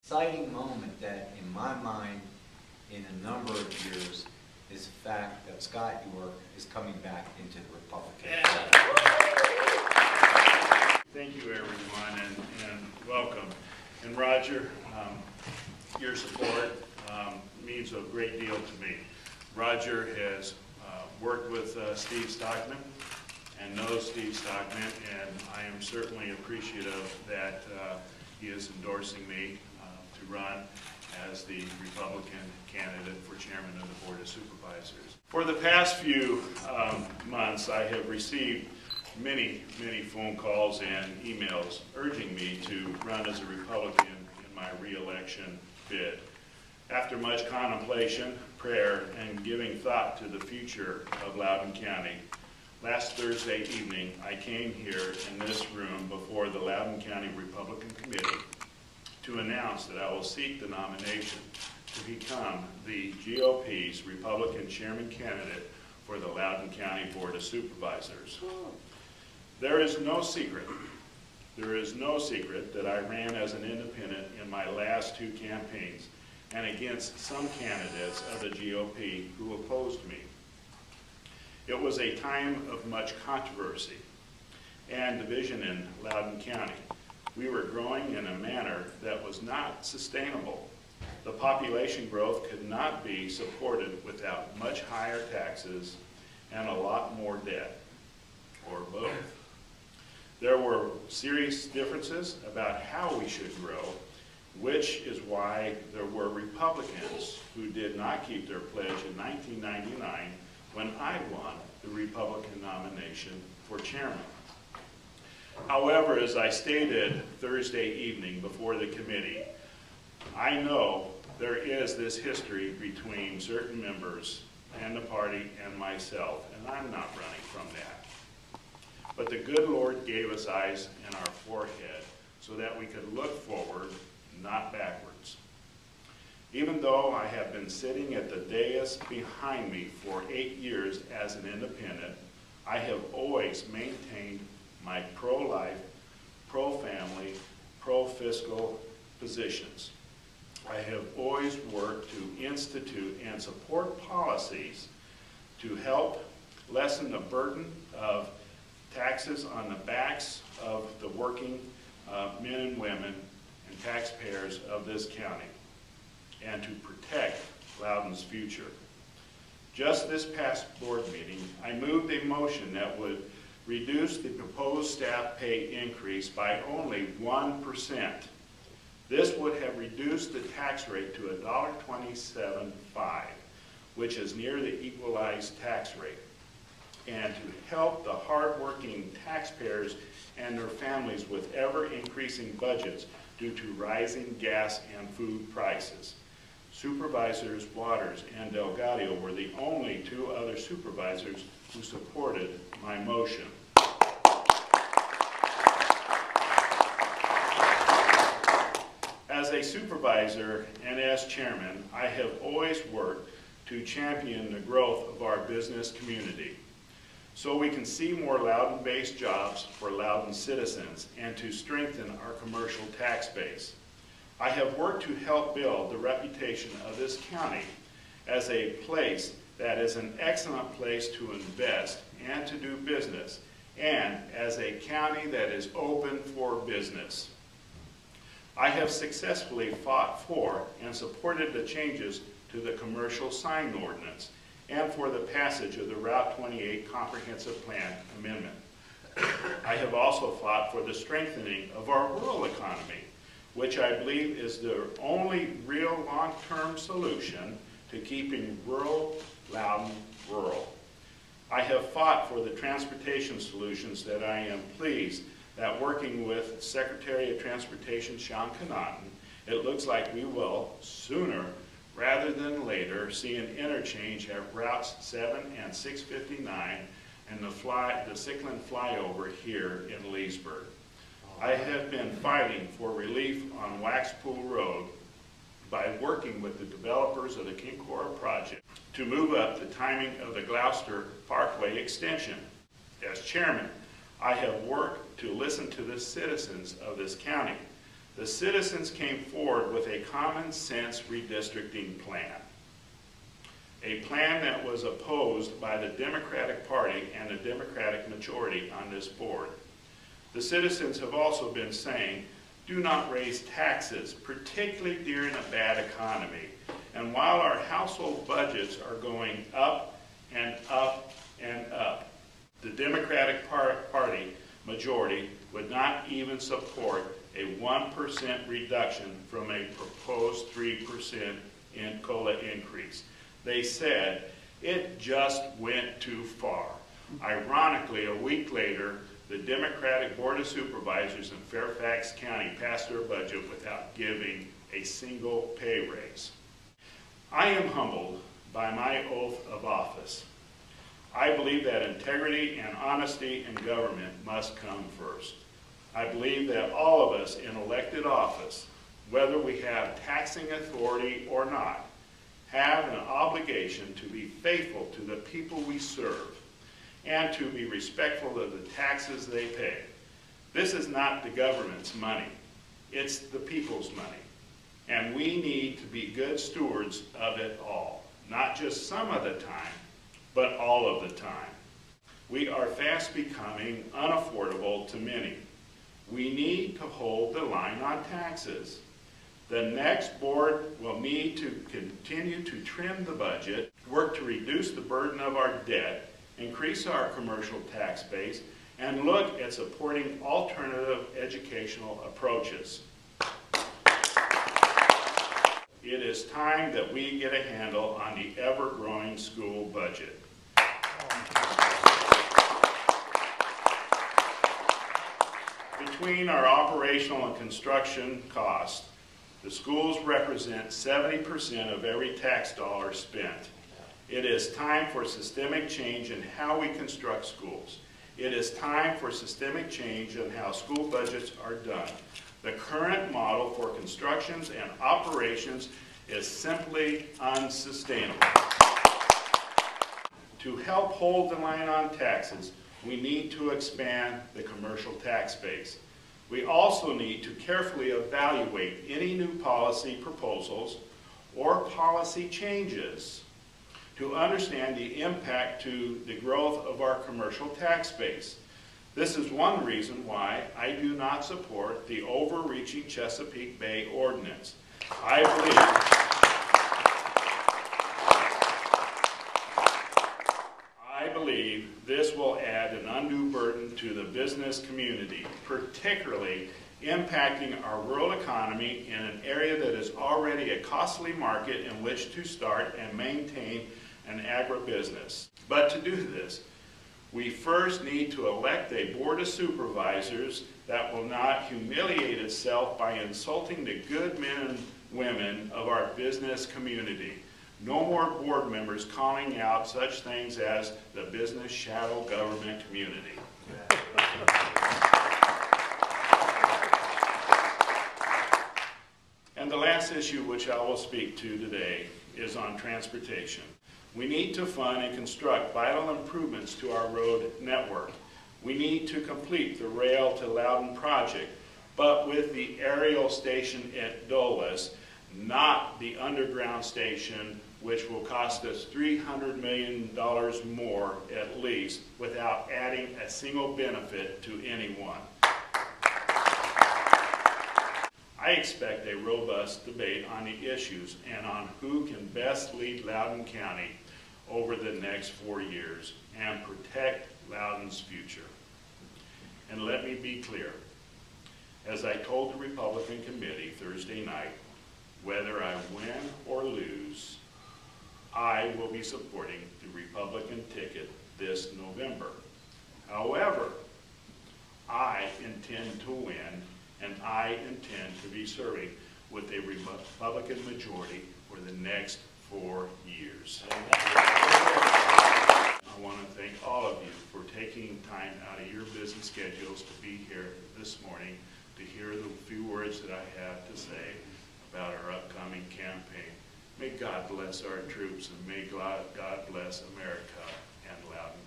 Exciting moment that, in my mind, in a number of years, is the fact that Scott York is coming back into the Republican. Thank you, everyone, and welcome. And Roger, your support means a great deal to me. Roger has worked with Steve Stockman and knows Steve Stockman, and I am certainly appreciative that he is endorsing me to run as the Republican candidate for chairman of the Board of Supervisors. For the past few months, I have received many phone calls and emails urging me to run as a Republican in my re-election bid. After much contemplation, prayer, and giving thought to the future of Loudoun County, last Thursday evening I came here in this room before the Loudoun County Republican Committee to announce that I will seek the nomination to become the GOP's Republican chairman candidate for the Loudoun County Board of Supervisors. There is no secret that I ran as an independent in my last two campaigns and against some candidates of the GOP who opposed me. It was a time of much controversy and division in Loudoun County. We were growing in a manner that was not sustainable. The population growth could not be supported without much higher taxes and a lot more debt, or both. There were serious differences about how we should grow, which is why there were Republicans who did not keep their pledge in 1999 when I won the Republican nomination for chairman. However, as I stated Thursday evening before the committee, I know there is this history between certain members and the party and myself, and I'm not running from that. But the good Lord gave us eyes in our forehead so that we could look forward, not backwards. Even though I have been sitting at the dais behind me for 8 years as an independent, I have always maintained my pro-life, pro-family, pro-fiscal positions. I have always worked to institute and support policies to help lessen the burden of taxes on the backs of the working men and women and taxpayers of this county, and to protect Loudoun's future. Just this past board meeting, I moved a motion that would reduce the proposed staff pay increase by only 1%. This would have reduced the tax rate to $1.27.5, which is near the equalized tax rate, and to help the hard-working taxpayers and their families with ever-increasing budgets due to rising gas and food prices. Supervisors Waters and Delgado were the only two other supervisors who supported my motion. As a supervisor and as chairman, I have always worked to champion the growth of our business community so we can see more Loudoun-based jobs for Loudoun citizens and to strengthen our commercial tax base. I have worked to help build the reputation of this county as a place that is an excellent place to invest and to do business, and as a county that is open for business. I have successfully fought for and supported the changes to the commercial sign ordinance and for the passage of the Route 28 Comprehensive Plan Amendment. I have also fought for the strengthening of our rural economy, which I believe is the only real long-term solution to keeping rural Loudoun rural. I have fought for the transportation solutions that I am pleased that working with Secretary of Transportation Sean Connaughton, it looks like we will sooner rather than later see an interchange at routes 7 and 659 and the Sickland flyover here in Leesburg. I have been fighting for relief on Waxpool Road by working with the developers of the Kincora project to move up the timing of the Gloucester Parkway extension. As chairman, I have worked to listen to the citizens of this county the citizens came forward with a common sense redistricting plan. A plan that was opposed by the Democratic Party and the Democratic majority on this board. The citizens have also been saying, do not raise taxes, particularly during a bad economy. And while our household budgets are going up and up and up, the Democratic Party majority would not even support a 1% reduction from a proposed 3% in COLA increase. They said it just went too far. Ironically, a week later, the Democratic Board of Supervisors in Fairfax County passed their budget without giving a single pay raise. I am humbled by my oath of office. I believe that integrity and honesty in government must come first. I believe that all of us in elected office, whether we have taxing authority or not, have an obligation to be faithful to the people we serve and to be respectful of the taxes they pay. This is not the government's money. It's the people's money. And we need to be good stewards of it all, not just some of the time, but all of the time. We are fast becoming unaffordable to many. We need to hold the line on taxes. The next board will need to continue to trim the budget, work to reduce the burden of our debt, increase our commercial tax base, and look at supporting alternative educational approaches. It is time that we get a handle on the ever-growing school budget. Between our operational and construction costs, the schools represent 70% of every tax dollar spent. It is time for systemic change in how we construct schools. It is time for systemic change in how school budgets are done. The current model for constructions and operations is simply unsustainable. To help hold the line on taxes, we need to expand the commercial tax base. We also need to carefully evaluate any new policy proposals or policy changes to understand the impact to the growth of our commercial tax base. This is one reason why I do not support the overreaching Chesapeake Bay Ordinance. I believe this will add an undue burden to the business community, particularly impacting our rural economy in an area that is already a costly market in which to start and maintain an agribusiness. But to do this, we first need to elect a board of supervisors that will not humiliate itself by insulting the good men and women of our business community. No more board members calling out such things as the business shadow government community. And the last issue which I will speak to today is on transportation. We need to fund and construct vital improvements to our road network. We need to complete the rail to Loudoun project, but with the aerial station at Dulles, not the underground station, which will cost us $300 million more at least, without adding a single benefit to anyone. I expect a robust debate on the issues and on who can best lead Loudoun County over the next 4 years and protect Loudoun's future. And let me be clear, as I told the Republican committee Thursday night, whether I win or lose, I will be supporting the Republican ticket this November. However, I intend to win, and I intend to be serving with a Republican majority for the next 4 years. I want to thank all of you for taking time out of your busy schedules to be here this morning to hear the few words that I have to say about our upcoming campaign. May God bless our troops, and may God bless America and Loudoun